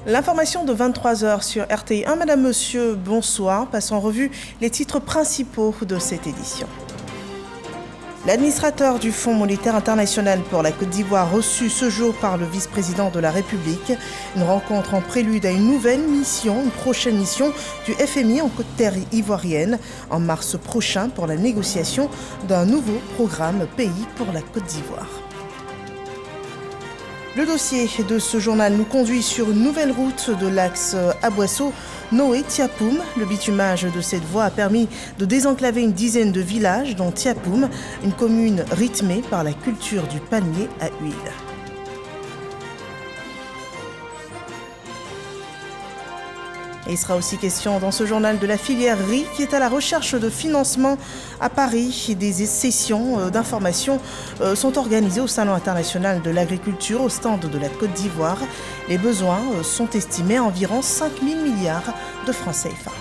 L'information de 23 h sur RTI1. Madame, Monsieur, bonsoir. Passons en revue les titres principaux de cette édition. L'administrateur du Fonds monétaire international pour la Côte d'Ivoire reçu ce jour par le vice-président de la République. Une rencontre en prélude à une nouvelle mission, une prochaine mission du FMI en Côte d'Ivoire ivoirienne en mars prochain pour la négociation d'un nouveau programme pays pour la Côte d'Ivoire. Le dossier de ce journal nous conduit sur une nouvelle route de l'axe Aboisseau-Noé-Tiapoum. Le bitumage de cette voie a permis de désenclaver une dizaine de villages, dont Tiapoum, une commune rythmée par la culture du palmier à huile. Et il sera aussi question dans ce journal de la filière riz qui est à la recherche de financement à Paris. Des sessions d'information sont organisées au Salon international de l'agriculture au stand de la Côte d'Ivoire. Les besoins sont estimés à environ 5 000 milliards de francs CFA.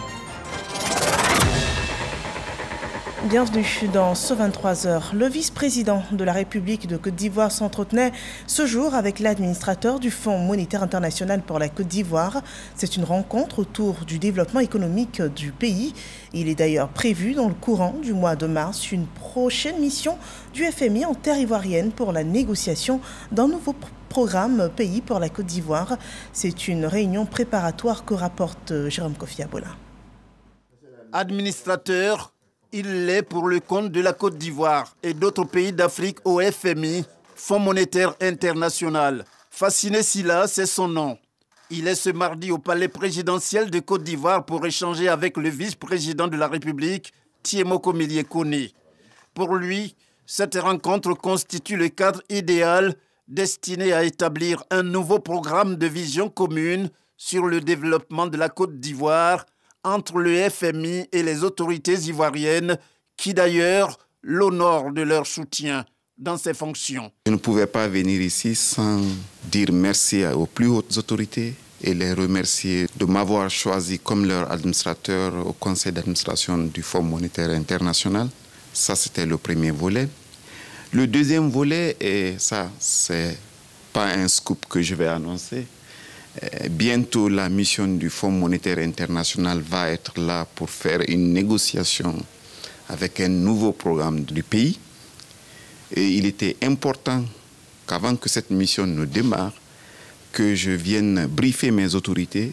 Bienvenue dans ce 23 h. Le vice-président de la République de Côte d'Ivoire s'entretenait ce jour avec l'administrateur du Fonds monétaire international pour la Côte d'Ivoire. C'est une rencontre autour du développement économique du pays. Il est d'ailleurs prévu dans le courant du mois de mars une prochaine mission du FMI en terre ivoirienne pour la négociation d'un nouveau programme pays pour la Côte d'Ivoire. C'est une réunion préparatoire que rapporte Jérôme Kofi Abola. Administrateur, il l'est pour le compte de la Côte d'Ivoire et d'autres pays d'Afrique au FMI, Fonds monétaire international. Fassiné Silla, c'est son nom. Il est ce mardi au palais présidentiel de Côte d'Ivoire pour échanger avec le vice-président de la République, Thiemoko Miliekone. Pour lui, cette rencontre constitue le cadre idéal destiné à établir un nouveau programme de vision commune sur le développement de la Côte d'Ivoire entre le FMI et les autorités ivoiriennes qui d'ailleurs l'honorent de leur soutien dans ses fonctions. Je ne pouvais pas venir ici sans dire merci aux plus hautes autorités et les remercier de m'avoir choisi comme leur administrateur au conseil d'administration du Fonds monétaire international. Ça, c'était le premier volet. Le deuxième volet, et ça, c'est pas un scoop que je vais annoncer, bientôt, la mission du Fonds monétaire international va être là pour faire une négociation avec un nouveau programme du pays. Et il était important qu'avant que cette mission ne démarre, que je vienne briefer mes autorités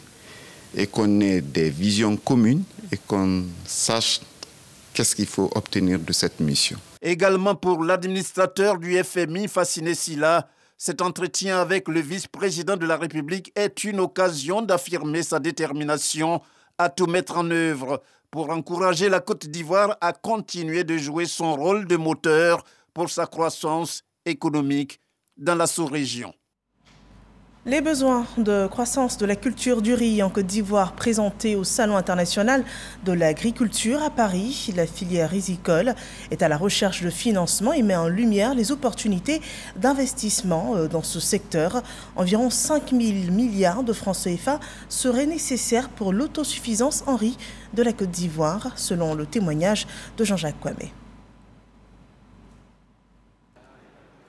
et qu'on ait des visions communes et qu'on sache qu'est-ce qu'il faut obtenir de cette mission. Également pour l'administrateur du FMI, Fassiné Silla, cet entretien avec le vice-président de la République est une occasion d'affirmer sa détermination à tout mettre en œuvre pour encourager la Côte d'Ivoire à continuer de jouer son rôle de moteur pour sa croissance économique dans la sous-région. Les besoins de croissance de la culture du riz en Côte d'Ivoire présentés au Salon international de l'agriculture à Paris. La filière rizicole est à la recherche de financement et met en lumière les opportunités d'investissement dans ce secteur. Environ 5 000 milliards de francs CFA seraient nécessaires pour l'autosuffisance en riz de la Côte d'Ivoire, selon le témoignage de Jean-Jacques Kwame.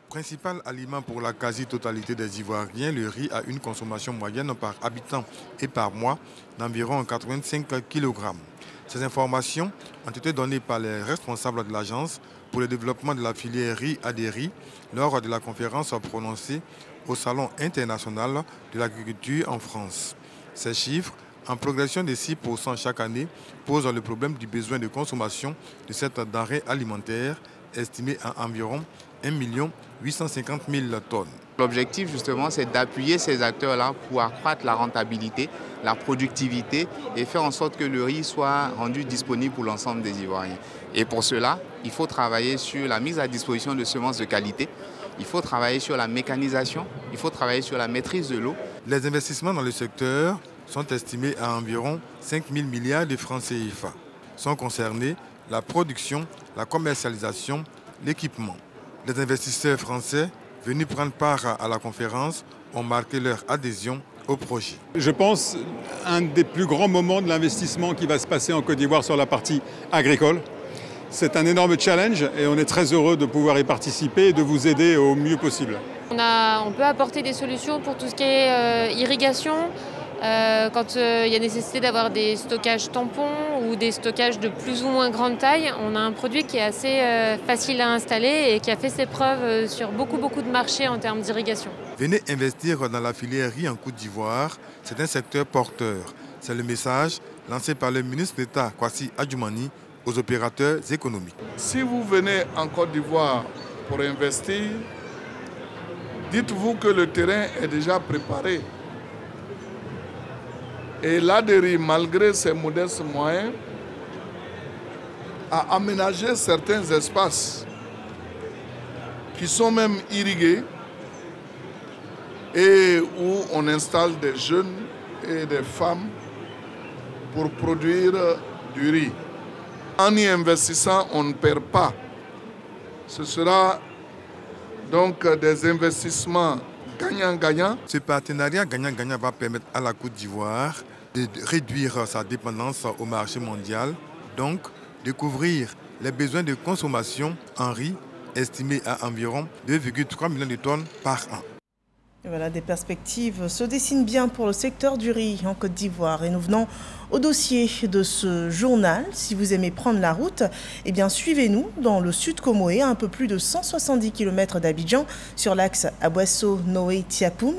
Principal aliment pour la quasi-totalité des Ivoiriens, le riz a une consommation moyenne par habitant et par mois d'environ 85 kg. Ces informations ont été données par les responsables de l'Agence pour le développement de la filière riz ADERI lors de la conférence prononcée au Salon international de l'agriculture en France. Ces chiffres, en progression de 6% chaque année, posent le problème du besoin de consommation de cette denrée alimentaire estimée à environ 1 850 000 tonnes. L'objectif justement c'est d'appuyer ces acteurs-là pour accroître la rentabilité, la productivité et faire en sorte que le riz soit rendu disponible pour l'ensemble des Ivoiriens. Et pour cela, il faut travailler sur la mise à disposition de semences de qualité, il faut travailler sur la mécanisation, il faut travailler sur la maîtrise de l'eau. Les investissements dans le secteur sont estimés à environ 5 000 milliards de francs CFA. Sont concernés la production, la commercialisation, l'équipement. Les investisseurs français venus prendre part à la conférence ont marqué leur adhésion au projet. Je pense un des plus grands moments de l'investissement qui va se passer en Côte d'Ivoire sur la partie agricole. C'est un énorme challenge et on est très heureux de pouvoir y participer et de vous aider au mieux possible. On peut apporter des solutions pour tout ce qui est irrigation, Quand il y a nécessité d'avoir des stockages tampons ou des stockages de plus ou moins grande taille, on a un produit qui est assez facile à installer et qui a fait ses preuves sur beaucoup de marchés en termes d'irrigation. Venez investir dans la filière riz en Côte d'Ivoire, c'est un secteur porteur. C'est le message lancé par le ministre d'État Kwasi Adjoumani aux opérateurs économiques. Si vous venez en Côte d'Ivoire pour investir, dites-vous que le terrain est déjà préparé. Et l'ADERI, malgré ses modestes moyens, a aménagé certains espaces qui sont même irrigués et où on installe des jeunes et des femmes pour produire du riz. En y investissant, on ne perd pas. Ce sera donc des investissements gagnant-gagnant. Ce partenariat gagnant-gagnant va permettre à la Côte d'Ivoire de réduire sa dépendance au marché mondial, donc de couvrir les besoins de consommation en riz estimés à environ 2,3 millions de tonnes par an. Et voilà, des perspectives se dessinent bien pour le secteur du riz en Côte d'Ivoire. Et nous venons au dossier de ce journal. Si vous aimez prendre la route, eh bien suivez-nous dans le sud Comoé, à un peu plus de 170 km d'Abidjan, sur l'axe Aboasso-Noé-Tiapoum.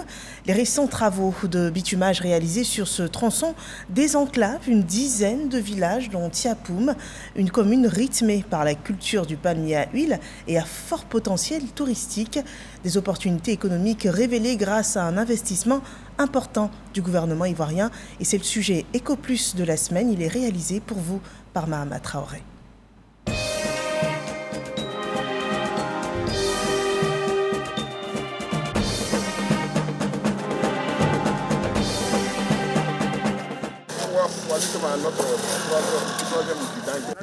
Les récents travaux de bitumage réalisés sur ce tronçon désenclavent une dizaine de villages, dont Tiapoum, une commune rythmée par la culture du palmier à huile et à fort potentiel touristique. Des opportunités économiques révélées grâce à un investissement important du gouvernement ivoirien. Et c'est le sujet Ecoplus de la semaine. Il est réalisé pour vous par Mahama Traoré.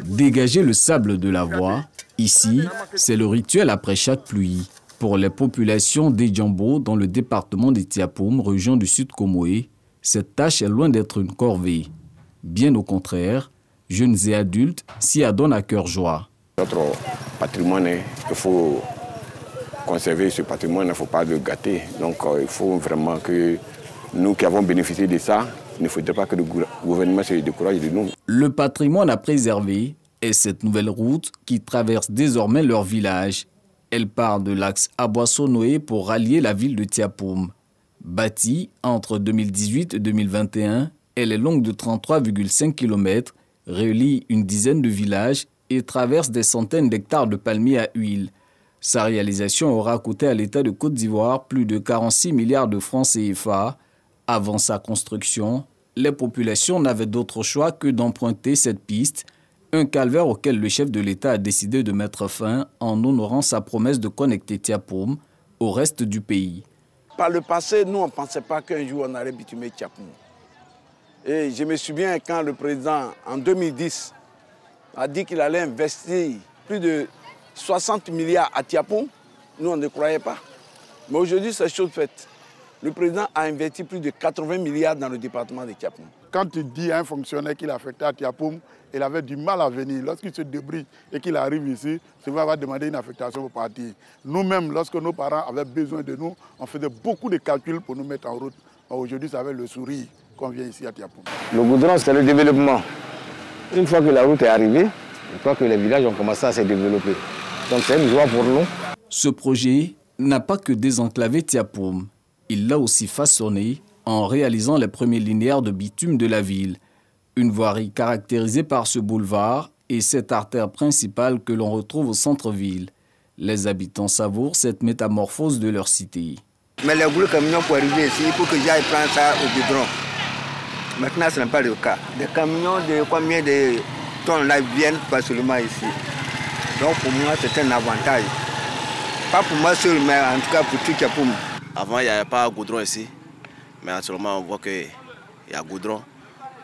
Dégager le sable de la voie, ici, c'est le rituel après chaque pluie. Pour les populations d'Edjambo, dans le département de Tiapoum, région du Sud Comoé, cette tâche est loin d'être une corvée. Bien au contraire, jeunes et adultes s'y adonnent à cœur joie. Notre patrimoine, il faut conserver ce patrimoine, il ne faut pas le gâter. Donc il faut vraiment que nous qui avons bénéficié de ça, il ne faudrait pas que le gouvernement se décourage de nous. Le patrimoine à préserver est cette nouvelle route qui traverse désormais leur village. Elle part de l'axe Aboasso-Noé pour rallier la ville de Tiapoum. Bâtie entre 2018 et 2021, elle est longue de 33,5 km, relie une dizaine de villages et traverse des centaines d'hectares de palmiers à huile. Sa réalisation aura coûté à l'État de Côte d'Ivoire plus de 46 milliards de francs CFA. Avant sa construction, les populations n'avaient d'autre choix que d'emprunter cette piste, un calvaire auquel le chef de l'État a décidé de mettre fin en honorant sa promesse de connecter Tiapoum au reste du pays. Par le passé, nous, on ne pensait pas qu'un jour on allait bitumer Tiapoum. Et je me souviens quand le président, en 2010, a dit qu'il allait investir plus de 60 milliards à Tiapoum, nous, on ne croyait pas. Mais aujourd'hui, c'est chose faite. Le président a investi plus de 80 milliards dans le département de Tiapoum. Quand il dit à un fonctionnaire qu'il a affecté à Tiapoum, il avait du mal à venir. Lorsqu'il se débrouille et qu'il arrive ici, souvent il va demander une affectation pour partir. Nous-mêmes, lorsque nos parents avaient besoin de nous, on faisait beaucoup de calculs pour nous mettre en route. Aujourd'hui, c'est avec le sourire qu'on vient ici à Tiapoum. Le goudron, c'est le développement. Une fois que la route est arrivée, je crois que les villages ont commencé à se développer. Donc c'est une joie pour nous. Ce projet n'a pas que désenclavé Tiapoum. Il l'a aussi façonné en réalisant les premiers linéaires de bitume de la ville. Une voirie caractérisée par ce boulevard et cette artère principale que l'on retrouve au centre-ville. Les habitants savourent cette métamorphose de leur cité. Mais les gros camions pour arriver ici, il faut que j'aille prendre ça au goudron. Maintenant, ce n'est pas le cas. Des camions de combien de tonnes là viennent facilement ici. Donc pour moi, c'est un avantage. Pas pour moi seul, mais en tout cas pour tout Tiapoum. Avant, il n'y avait pas de goudron ici. Mais actuellement, on voit qu'il y a goudron.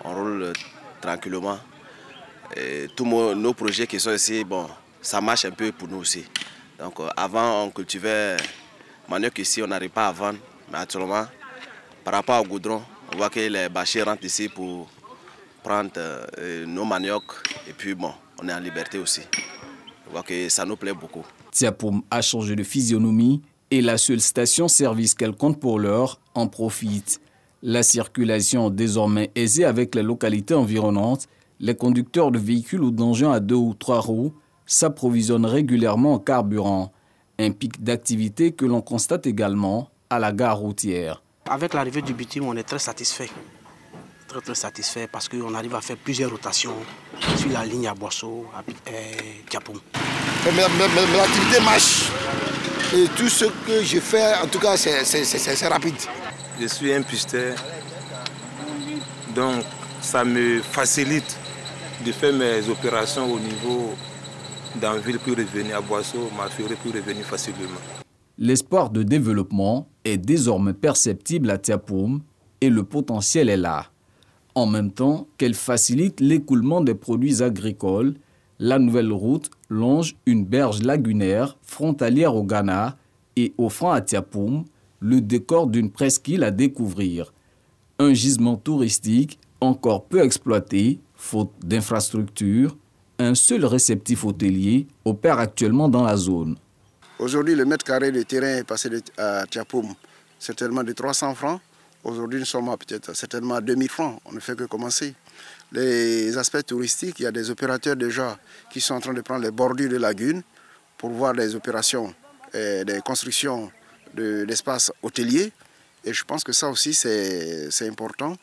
On roule tranquillement. Et tous nos projets qui sont ici, bon, ça marche un peu pour nous aussi. Donc avant, on cultivait manioc ici, on n'arrive pas à vendre. Mais actuellement, par rapport au goudron, on voit que les bâchers rentrent ici pour prendre nos manioc. Et puis bon, on est en liberté aussi. On voit que ça nous plaît beaucoup. Tiapoum a changé de physionomie et la seule station-service qu'elle compte pour l'heure en profite. La circulation désormais aisée avec les localités environnantes, les conducteurs de véhicules ou d'engins à 2 ou 3 roues s'approvisionnent régulièrement en carburant. Un pic d'activité que l'on constate également à la gare routière. Avec l'arrivée du bitume, on est très satisfait. Très satisfait parce qu'on arrive à faire plusieurs rotations sur la ligne à Boisseau, à Tiapoum. L'activité marche. Et tout ce que je fais, en tout cas, c'est rapide. Je suis un pisteur, donc ça me facilite de faire mes opérations au niveau d'Anville pour revenir à Boisseau, Maféré pour revenir facilement. L'espoir de développement est désormais perceptible à Tiapoum et le potentiel est là. En même temps qu'elle facilite l'écoulement des produits agricoles, la nouvelle route longe une berge lagunaire frontalière au Ghana et offrant à Tiapoum le décor d'une presqu'île à découvrir. Un gisement touristique encore peu exploité, faute d'infrastructures. Un seul réceptif hôtelier opère actuellement dans la zone. Aujourd'hui, le mètre carré de terrain est passé à Tiapoum certainement de 300 francs. Aujourd'hui, nous sommes à peut-être certainement à 2000 francs. On ne fait que commencer. Les aspects touristiques, il y a des opérateurs déjà qui sont en train de prendre les bordures de lagunes pour voir les opérations, des constructions d'espaces hôteliers. Et je pense que ça aussi, c'est important.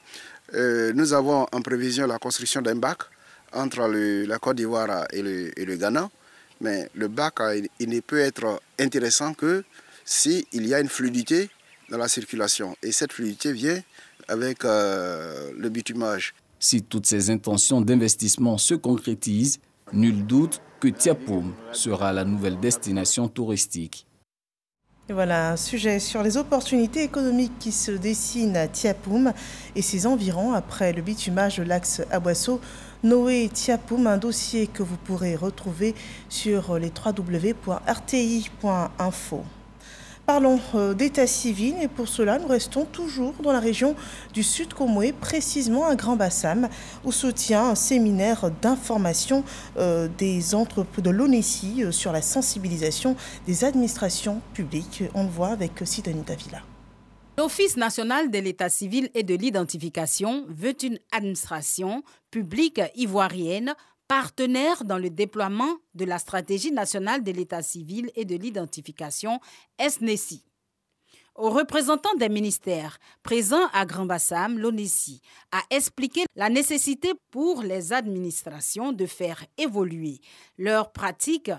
Nous avons en prévision la construction d'un bac entre la Côte d'Ivoire et le Ghana. Mais le bac, il ne peut être intéressant que s'il y a une fluidité dans la circulation. Et cette fluidité vient avec le bitumage. Si toutes ces intentions d'investissement se concrétisent, nul doute que Tiapoum sera la nouvelle destination touristique. Et voilà un sujet sur les opportunités économiques qui se dessinent à Tiapoum et ses environs après le bitumage de l'axe Abouasso-Noé-Tiapoum, un dossier que vous pourrez retrouver sur les www.rti.info. Parlons d'état civil et pour cela, nous restons toujours dans la région du Sud Comoé, précisément à Grand Bassam, où se tient un séminaire d'information de l'ONESI sur la sensibilisation des administrations publiques. On le voit avec Sidonie Davila. L'Office national de l'état civil et de l'identification veut une administration publique ivoirienne partenaire dans le déploiement de la stratégie nationale de l'état civil et de l'identification SNESI. Aux représentants des ministères présents à Grand Bassam, l'ONESI a expliqué la nécessité pour les administrations de faire évoluer leurs pratiques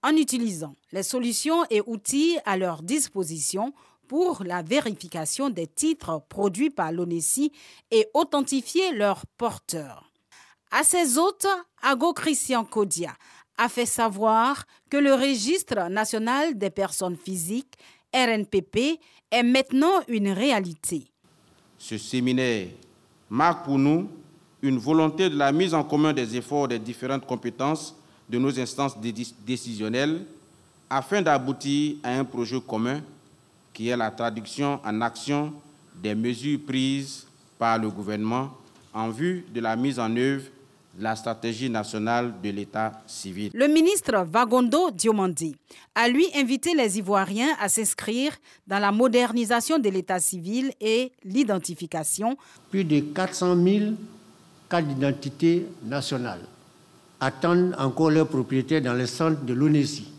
en utilisant les solutions et outils à leur disposition pour la vérification des titres produits par l'ONESI et authentifier leurs porteurs. À ses hôtes, Ago Christian Kodia a fait savoir que le registre national des personnes physiques, RNPP, est maintenant une réalité. Ce séminaire marque pour nous une volonté de la mise en commun des efforts des différentes compétences de nos instances décisionnelles afin d'aboutir à un projet commun qui est la traduction en action des mesures prises par le gouvernement en vue de la mise en œuvre de la stratégie nationale de l'état civil. Le ministre Vagondo Diomandi a lui invité les Ivoiriens à s'inscrire dans la modernisation de l'état civil et l'identification. Plus de 400 000 cartes d'identité nationales attendent encore leurs propriétaires dans les centres de l'ONESI.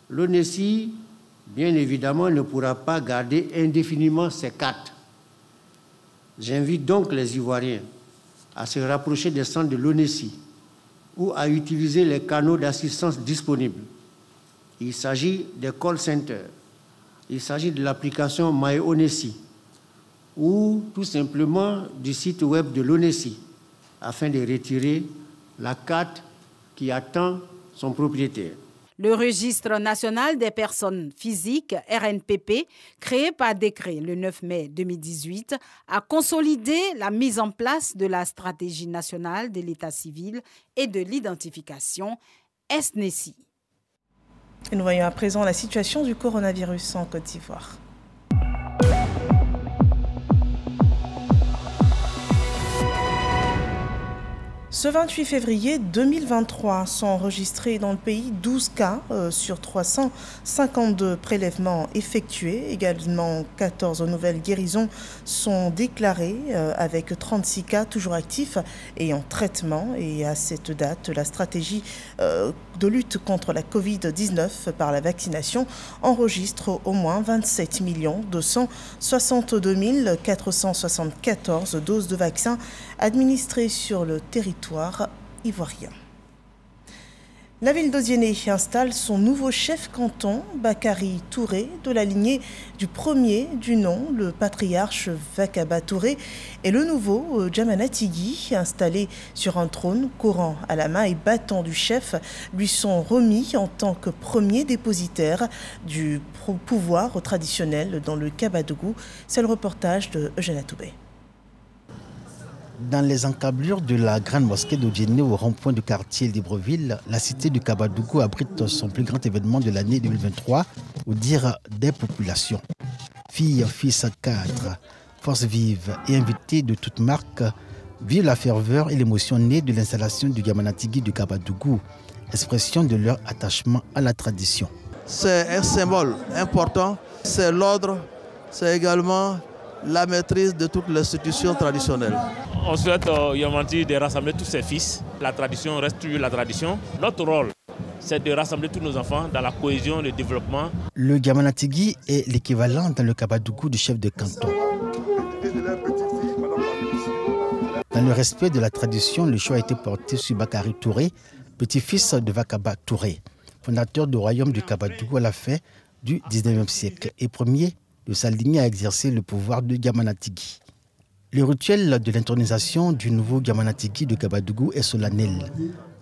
L'ONESI, bien évidemment, ne pourra pas garder indéfiniment ces cartes. J'invite donc les Ivoiriens à se rapprocher des centres de l'ONESI ou à utiliser les canaux d'assistance disponibles. Il s'agit des call centers, il s'agit de l'application MyONESI ou tout simplement du site web de l'ONESI afin de retirer la carte qui attend son propriétaire. Le registre national des personnes physiques, RNPP, créé par décret le 9 mai 2018, a consolidé la mise en place de la stratégie nationale de l'état civil et de l'identification, SNESI. Et nous voyons à présent la situation du coronavirus en Côte d'Ivoire. Ce 28 février 2023 sont enregistrés dans le pays 12 cas sur 352 prélèvements effectués. Également, 14 nouvelles guérisons sont déclarées avec 36 cas toujours actifs et en traitement. Et à cette date, la stratégie de lutte contre la Covid-19 par la vaccination enregistre au moins 27 262 474 doses de vaccins administrées sur le territoire ivoirien. La ville d'Odiéné installe son nouveau chef canton, Bakary Touré, de la lignée du premier du nom, le patriarche Vakaba Touré, et le nouveau Djamana Tigui, installé sur un trône, Coran à la main et bâton du chef, lui sont remis en tant que premier dépositaire du pouvoir traditionnel dans le Kabadougou. C'est le reportage de Eugène Atoubé. Dans les encablures de la grande mosquée d'Odiéné au rond-point du quartier Libreville, la cité du Kabadougou abrite son plus grand événement de l'année 2023, au dire des populations. Filles, fils, cadres, forces vives et invités de toutes marques vivent la ferveur et l'émotion née de l'installation du Djamana Tigui du Kabadougou, expression de leur attachement à la tradition. C'est un symbole important, c'est l'ordre, c'est également la maîtrise de toutes les institutions traditionnelles. On souhaite Yamanti de rassembler tous ses fils. La tradition reste toujours la tradition. Notre rôle, c'est de rassembler tous nos enfants dans la cohésion, le développement. Le Djamana Tigui est l'équivalent dans le Kabadougou du chef de canton. Dans le respect de la tradition, le choix a été porté sur Bakary Touré, petit-fils de Vakaba Touré, fondateur du royaume du Kabadougou à la fin du 19e siècle et premier de s'aligner à exercer le pouvoir de Djamana Tigui. Le rituel de l'intronisation du nouveau Djamana Tigui de Kabadougou est solennel.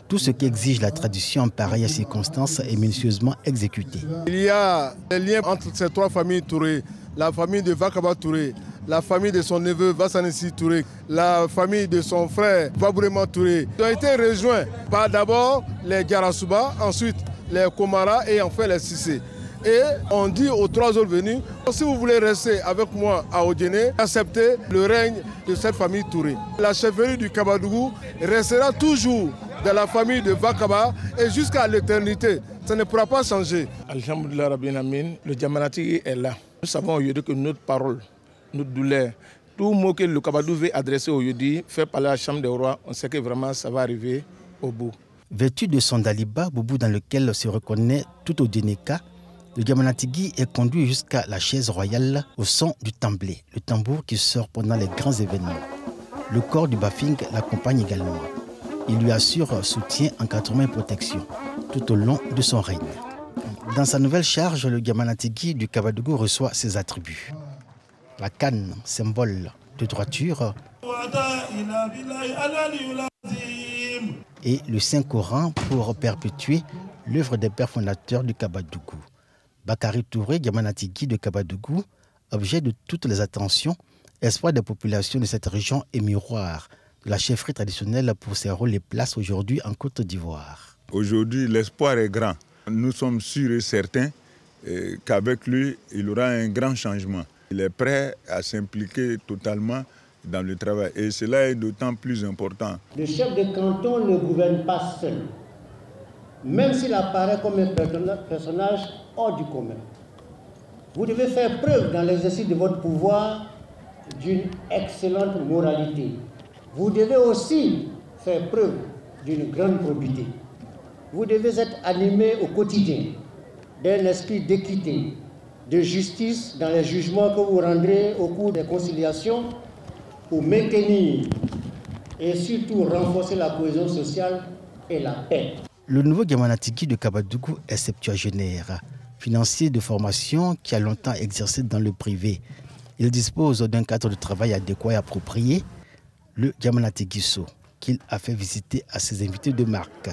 Tout ce qui exige la tradition en pareille circonstance est minutieusement exécuté. Il y a des liens entre ces trois familles Touré, la famille de Vakaba Touré, la famille de son neveu Vassanessi Touré, la famille de son frère Vabourema Touré. Ils ont été rejoints par d'abord les Garasuba, ensuite les Komara et enfin les Sissé. Et on dit aux trois autres venus, si vous voulez rester avec moi à Odiéné, acceptez le règne de cette famille Touré. La chefferie du Kabadougou restera toujours de la famille de Vakaba et jusqu'à l'éternité. Ça ne pourra pas changer. Alhamdoulilah Rabbil Alamin, le Djamana Tigui est là. Nous savons aujourd'hui que notre parole, notre douleur, tout mot que le Kabadougou veut adresser au Yodi, fait parler à la Chambre des rois, on sait que vraiment ça va arriver au bout. Vêtu de son daliba, boubou dans lequel se reconnaît tout Odiénéka, le Djamana Tigui est conduit jusqu'à la chaise royale au son du tamblé, le tambour qui sort pendant les grands événements. Le corps du Bafing l'accompagne également. Il lui assure soutien, encadrement et protection tout au long de son règne. Dans sa nouvelle charge, le Djamana Tigui du Kabadougou reçoit ses attributs. La canne, symbole de droiture, et le Saint-Coran pour perpétuer l'œuvre des pères fondateurs du Kabadougou. Bakary Touré, Djamana Tigui de Kabadougou, objet de toutes les attentions, espoir des populations de cette région et miroir de la chefferie traditionnelle pour ses rôles et places aujourd'hui en Côte d'Ivoire. Aujourd'hui, l'espoir est grand. Nous sommes sûrs et certains qu'avec lui, il y aura un grand changement. Il est prêt à s'impliquer totalement dans le travail et cela est d'autant plus important. Le chef de canton ne gouverne pas seul, même s'il apparaît comme un personnage hors du commun. Vous devez faire preuve dans l'exercice de votre pouvoir d'une excellente moralité. Vous devez aussi faire preuve d'une grande probité. Vous devez être animé au quotidien d'un esprit d'équité, de justice dans les jugements que vous rendrez au cours des conciliations pour maintenir et surtout renforcer la cohésion sociale et la paix. Le nouveau Djamana Tigui de Kabadougou est septuagénaire, financier de formation qui a longtemps exercé dans le privé. Il dispose d'un cadre de travail adéquat et approprié, le Djamana Tigui So, qu'il a fait visiter à ses invités de marque,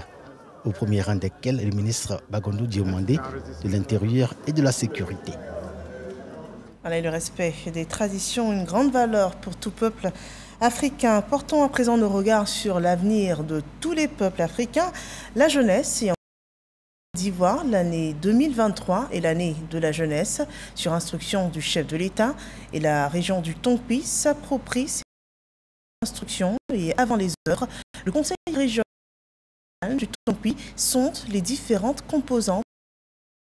au premier rang desquels le ministre Bagondo Diomandé de l'Intérieur et de la Sécurité. Voilà, le respect des traditions, une grande valeur pour tout peuple africain. Portons à présent nos regards sur l'avenir de tous les peuples africains, la jeunesse et en Côte d'Ivoire, l'année 2023 est l'année de la jeunesse. Sur instruction du chef de l'État et la région du Tongpi s'approprie ces instructions. et avant les heures, le Conseil régional du Tonkpi sonde les différentes composantes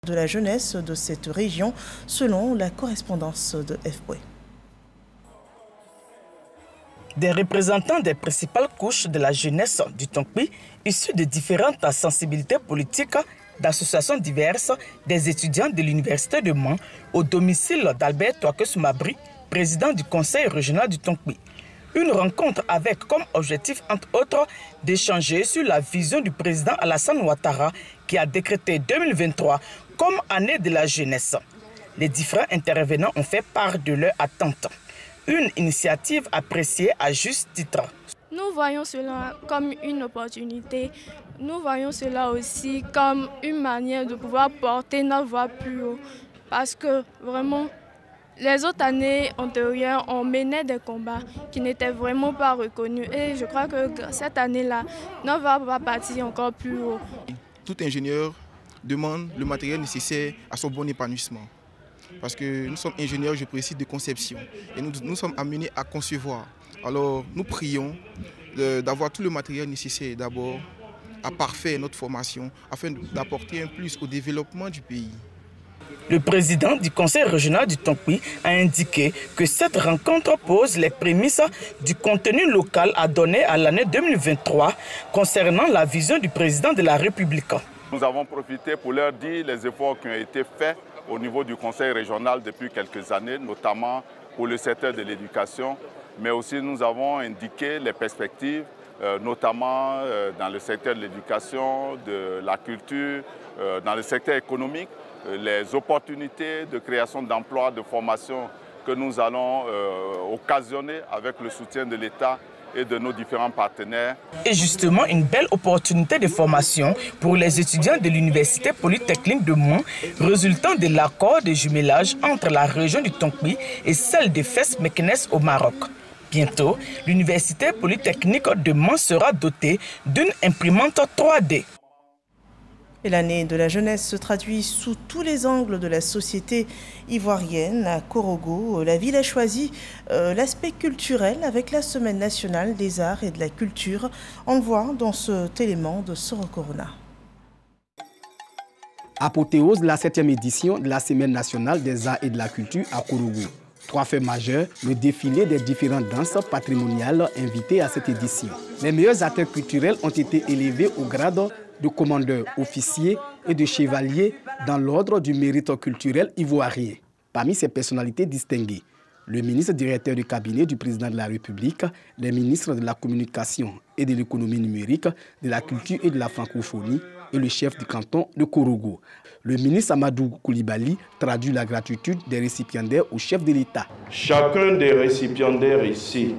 de la jeunesse de cette région, selon la correspondance de FPOE. Des représentants des principales couches de la jeunesse du Tonkpi, issus de différentes sensibilités politiques, d'associations diverses, des étudiants de l'Université de Mans, au domicile d'Albert Touaké-Soumabri, président du Conseil régional du Tonkpi. Une rencontre avec comme objectif, entre autres, d'échanger sur la vision du président Alassane Ouattara qui a décrété 2023 comme année de la jeunesse. Les différents intervenants ont fait part de leurs attentes. Une initiative appréciée à juste titre. Nous voyons cela comme une opportunité. Nous voyons cela aussi comme une manière de pouvoir porter notre voix plus haut. Parce que vraiment, les autres années antérieures, on menait des combats qui n'étaient vraiment pas reconnus. Et je crois que cette année-là, notre voix va partir encore plus haut. Tout ingénieur demande le matériel nécessaire à son bon épanouissement. Parce que nous sommes ingénieurs, je précise, de conception. Et nous sommes amenés à concevoir. Alors nous prions d'avoir tout le matériel nécessaire d'abord à parfaire notre formation afin d'apporter un plus au développement du pays. Le président du Conseil régional du Tonkpi a indiqué que cette rencontre pose les prémices du contenu local à donner à l'année 2023 concernant la vision du président de la République. Nous avons profité pour leur dire les efforts qui ont été faits au niveau du Conseil régional depuis quelques années, notamment pour le secteur de l'éducation, mais aussi nous avons indiqué les perspectives, notamment dans le secteur de l'éducation, de la culture, dans le secteur économique, les opportunités de création d'emplois, de formation que nous allons occasionner avec le soutien de l'État et de nos différents partenaires. Et justement, une belle opportunité de formation pour les étudiants de l'Université polytechnique de Mans, résultant de l'accord de jumelage entre la région du Tonkpi et celle de Fès-Meknès au Maroc. Bientôt, l'Université polytechnique de Mans sera dotée d'une imprimante 3D. Et l'année de la jeunesse se traduit sous tous les angles de la société ivoirienne. À Korogo, la ville a choisi l'aspect culturel avec la Semaine nationale des arts et de la culture. On le voit dans cet élément de Soro Corona. Apothéose de la 7e édition de la Semaine nationale des arts et de la culture à Korogo. 3 faits majeurs, le défilé des différentes danses patrimoniales invitées à cette édition. Les meilleurs acteurs culturels ont été élevés au grade de commandeur, officier et de chevalier dans l'ordre du mérite culturel ivoirien. Parmi ces personnalités distinguées, le ministre directeur du cabinet du président de la République, les ministres de la communication et de l'économie numérique, de la culture et de la francophonie et le chef du canton de Korogo. Le ministre Amadou Koulibaly traduit la gratitude des récipiendaires au chef de l'État. Chacun des récipiendaires ici,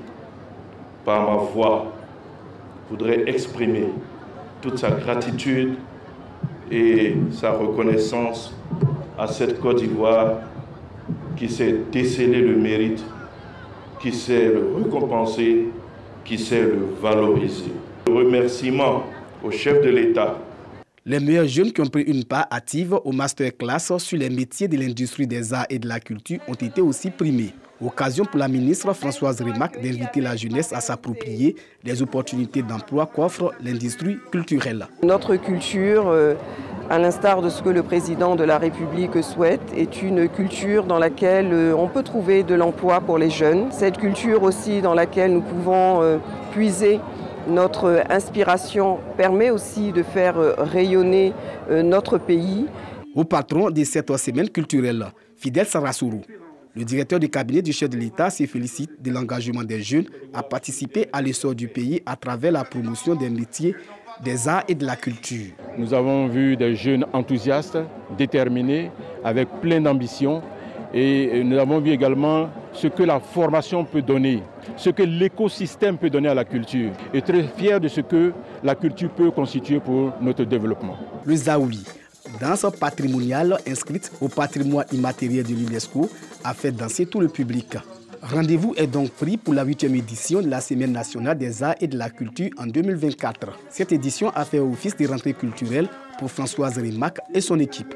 par ma voix, voudrait exprimer toute sa gratitude et sa reconnaissance à cette Côte d'Ivoire qui sait déceler le mérite, qui sait le récompenser, qui sait le valoriser. Remerciement au chef de l'État. Les meilleurs jeunes qui ont pris une part active au masterclass sur les métiers de l'industrie des arts et de la culture ont été aussi primés. Occasion pour la ministre Françoise Rimac d'inviter la jeunesse à s'approprier les opportunités d'emploi qu'offre l'industrie culturelle. Notre culture, à l'instar de ce que le président de la République souhaite, est une culture dans laquelle on peut trouver de l'emploi pour les jeunes. Cette culture aussi dans laquelle nous pouvons puiser notre inspiration permet aussi de faire rayonner notre pays. Au patron de cette semaine culturelle, Fidel Sarassourou, le directeur du cabinet du chef de l'État se félicite de l'engagement des jeunes à participer à l'essor du pays à travers la promotion des métiers, des arts et de la culture. Nous avons vu des jeunes enthousiastes, déterminés, avec plein d'ambition. Et nous avons vu également ce que la formation peut donner, ce que l'écosystème peut donner à la culture. Et très fiers de ce que la culture peut constituer pour notre développement. Le Zaouli, danse patrimoniale inscrite au patrimoine immatériel de l'UNESCO, a fait danser tout le public. Rendez-vous est donc pris pour la 8e édition de la Semaine nationale des arts et de la culture en 2024. Cette édition a fait office de rentrée culturelle pour Françoise Rimac et son équipe.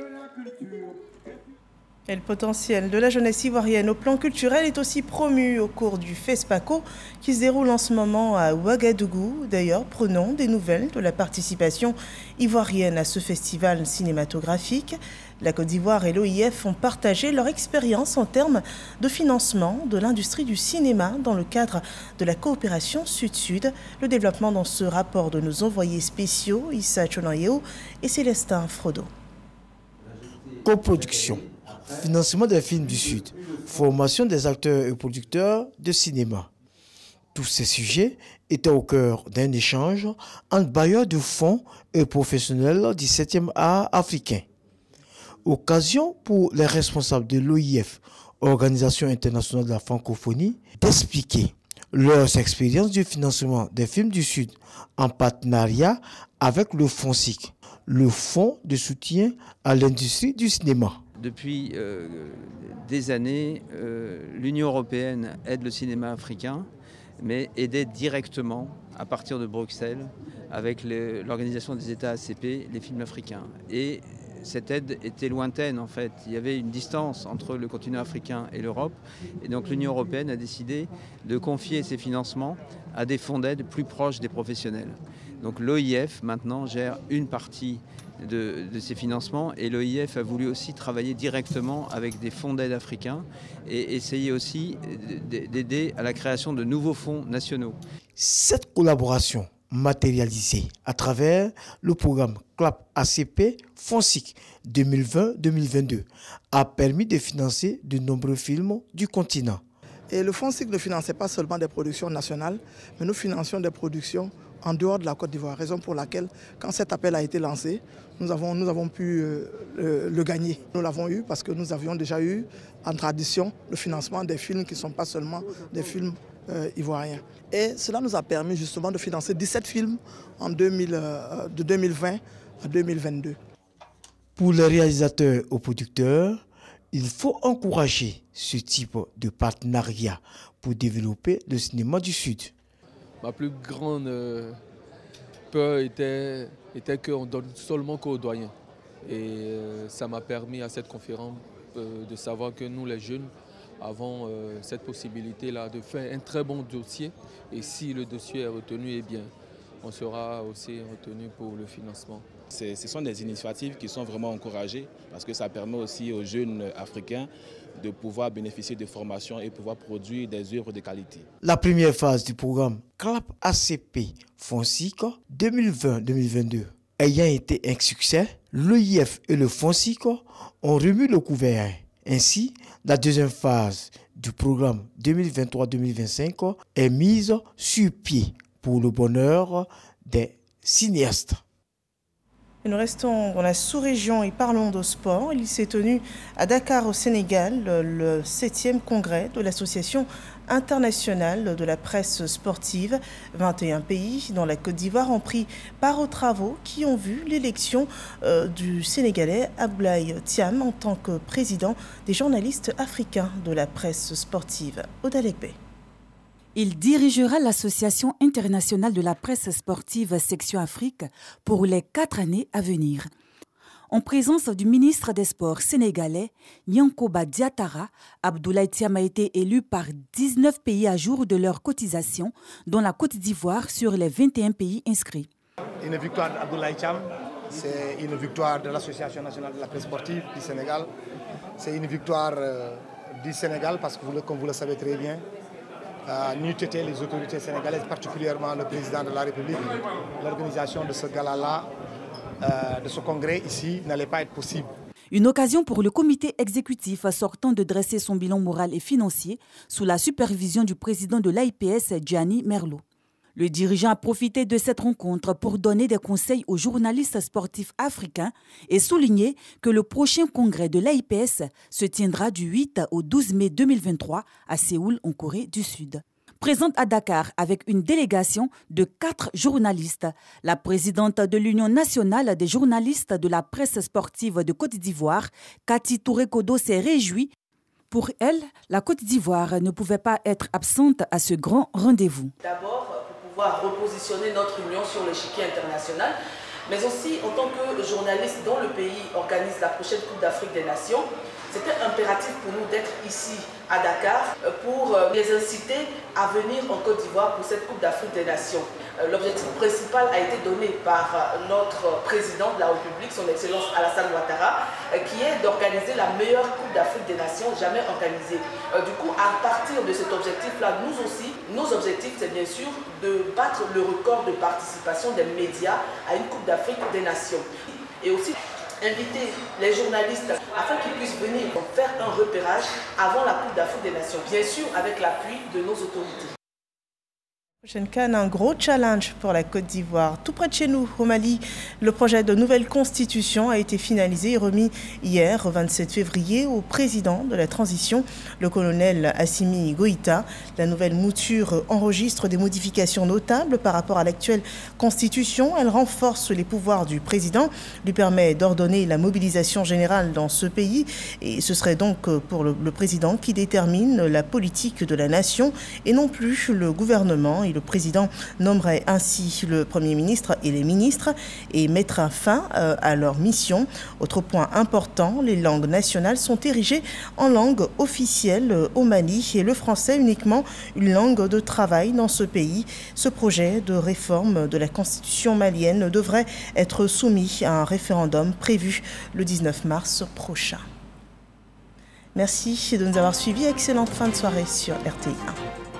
Et le potentiel de la jeunesse ivoirienne au plan culturel est aussi promu au cours du FESPACO qui se déroule en ce moment à Ouagadougou. D'ailleurs, prenons des nouvelles de la participation ivoirienne à ce festival cinématographique. La Côte d'Ivoire et l'OIF ont partagé leur expérience en termes de financement de l'industrie du cinéma dans le cadre de la coopération Sud-Sud. Le développement dans ce rapport de nos envoyés spéciaux, Issa Chonayeo et Célestin Frodo. Coproduction, financement des films du Sud, formation des acteurs et producteurs de cinéma. Tous ces sujets étaient au cœur d'un échange entre bailleurs de fonds et professionnels du 7e art africain. Occasion pour les responsables de l'OIF, Organisation internationale de la francophonie, d'expliquer leurs expériences du financement des films du Sud en partenariat avec le FONSIC, le Fonds de soutien à l'industrie du cinéma. Depuis des années, l'Union européenne aide le cinéma africain, mais aidait directement, à partir de Bruxelles, avec l'Organisation des États ACP, les films africains. Et cette aide était lointaine en fait. Il y avait une distance entre le continent africain et l'Europe. Et donc l'Union européenne a décidé de confier ces financements à des fonds d'aide plus proches des professionnels. Donc l'OIF maintenant gère une partie de ces financements et l'OIF a voulu aussi travailler directement avec des fonds d'aide africains et essayer aussi d'aider à la création de nouveaux fonds nationaux. Cette collaboration matérialisée à travers le programme CLAP ACP FONSIC 2020-2022 a permis de financer de nombreux films du continent. Et le FONSIC ne finançait pas seulement des productions nationales, mais nous financions des productions en dehors de la Côte d'Ivoire, raison pour laquelle, quand cet appel a été lancé, nous avons pu le gagner. Nous l'avons eu parce que nous avions déjà eu en tradition le financement des films qui ne sont pas seulement des films ivoiriens. Et cela nous a permis justement de financer 17 films de 2020 à 2022. Pour les réalisateurs ou producteurs, il faut encourager ce type de partenariat pour développer le cinéma du Sud. Ma plus grande peur était qu'on donne seulement qu'aux doyens. Et ça m'a permis à cette conférence de savoir que nous, les jeunes, avons cette possibilité-là de faire un très bon dossier. Et si le dossier est retenu, eh bien, on sera aussi retenu pour le financement. Ce sont des initiatives qui sont vraiment encouragées parce que ça permet aussi aux jeunes africains de pouvoir bénéficier de formations et pouvoir produire des œuvres de qualité. La première phase du programme CLAP ACP FONSIC 2020-2022 ayant été un succès, l'OIF et le FONSIC ont remis le couvert. Ainsi, la deuxième phase du programme 2023-2025 est mise sur pied pour le bonheur des cinéastes. Et nous restons dans la sous-région et parlons de sport. Il s'est tenu à Dakar au Sénégal le 7e congrès de l'Association internationale de la presse sportive. 21 pays dont la Côte d'Ivoire ont pris part aux travaux qui ont vu l'élection du Sénégalais Abdoulaye Thiam en tant que président des journalistes africains de la presse sportive. Odalekbe. Il dirigera l'Association internationale de la presse sportive section Afrique pour les 4 années à venir. En présence du ministre des Sports sénégalais, Yankoba Diatara, Abdoulaye Thiam a été élu par 19 pays à jour de leur cotisation, dont la Côte d'Ivoire sur les 21 pays inscrits. Une victoire d'Abdoulaye Thiam, c'est une victoire de l'Association nationale de la presse sportive du Sénégal. C'est une victoire du Sénégal parce que, comme vous le savez très bien, n'eût été les autorités sénégalaises, particulièrement le président de la République, l'organisation de ce gala-là, de ce congrès ici, n'allait pas être possible. Une occasion pour le comité exécutif sortant de dresser son bilan moral et financier sous la supervision du président de l'AIPS, Gianni Merlo. Le dirigeant a profité de cette rencontre pour donner des conseils aux journalistes sportifs africains et souligner que le prochain congrès de l'AIPS se tiendra du 8 au 12 mai 2023 à Séoul, en Corée du Sud. Présente à Dakar avec une délégation de 4 journalistes, la présidente de l'Union nationale des journalistes de la presse sportive de Côte d'Ivoire, Cathy Touré-Kodo, s'est réjouie. Pour elle, la Côte d'Ivoire ne pouvait pas être absente à ce grand rendez-vous. D'abord, pour pouvoir repositionner notre union sur l'échiquier international, mais aussi en tant que journaliste dont le pays organise la prochaine Coupe d'Afrique des Nations. C'était impératif pour nous d'être ici à Dakar pour les inciter à venir en Côte d'Ivoire pour cette Coupe d'Afrique des Nations. L'objectif principal a été donné par notre président de la République, son Excellence Alassane Ouattara, qui est d'organiser la meilleure Coupe d'Afrique des Nations jamais organisée. Du coup, à partir de cet objectif-là, nous aussi, nos objectifs, c'est bien sûr de battre le record de participation des médias à une Coupe d'Afrique des Nations. Et aussi inviter les journalistes afin qu'ils puissent venir faire un repérage avant la Coupe d'Afrique des Nations, bien sûr avec l'appui de nos autorités. Prochaine CAN, un gros challenge pour la Côte d'Ivoire. Tout près de chez nous, au Mali, le projet de nouvelle constitution a été finalisé et remis hier, 27 février, au président de la transition, le colonel Assimi Goïta. La nouvelle mouture enregistre des modifications notables par rapport à l'actuelle constitution. Elle renforce les pouvoirs du président, lui permet d'ordonner la mobilisation générale dans ce pays. Et ce serait donc pour le président qui détermine la politique de la nation et non plus le gouvernement. Le président nommerait ainsi le Premier ministre et les ministres et mettra fin à leur mission. Autre point important, les langues nationales sont érigées en langue officielle au Mali et le français uniquement une langue de travail dans ce pays. Ce projet de réforme de la constitution malienne devrait être soumis à un référendum prévu le 19 mars prochain. Merci de nous avoir suivis. Excellente fin de soirée sur RTI1.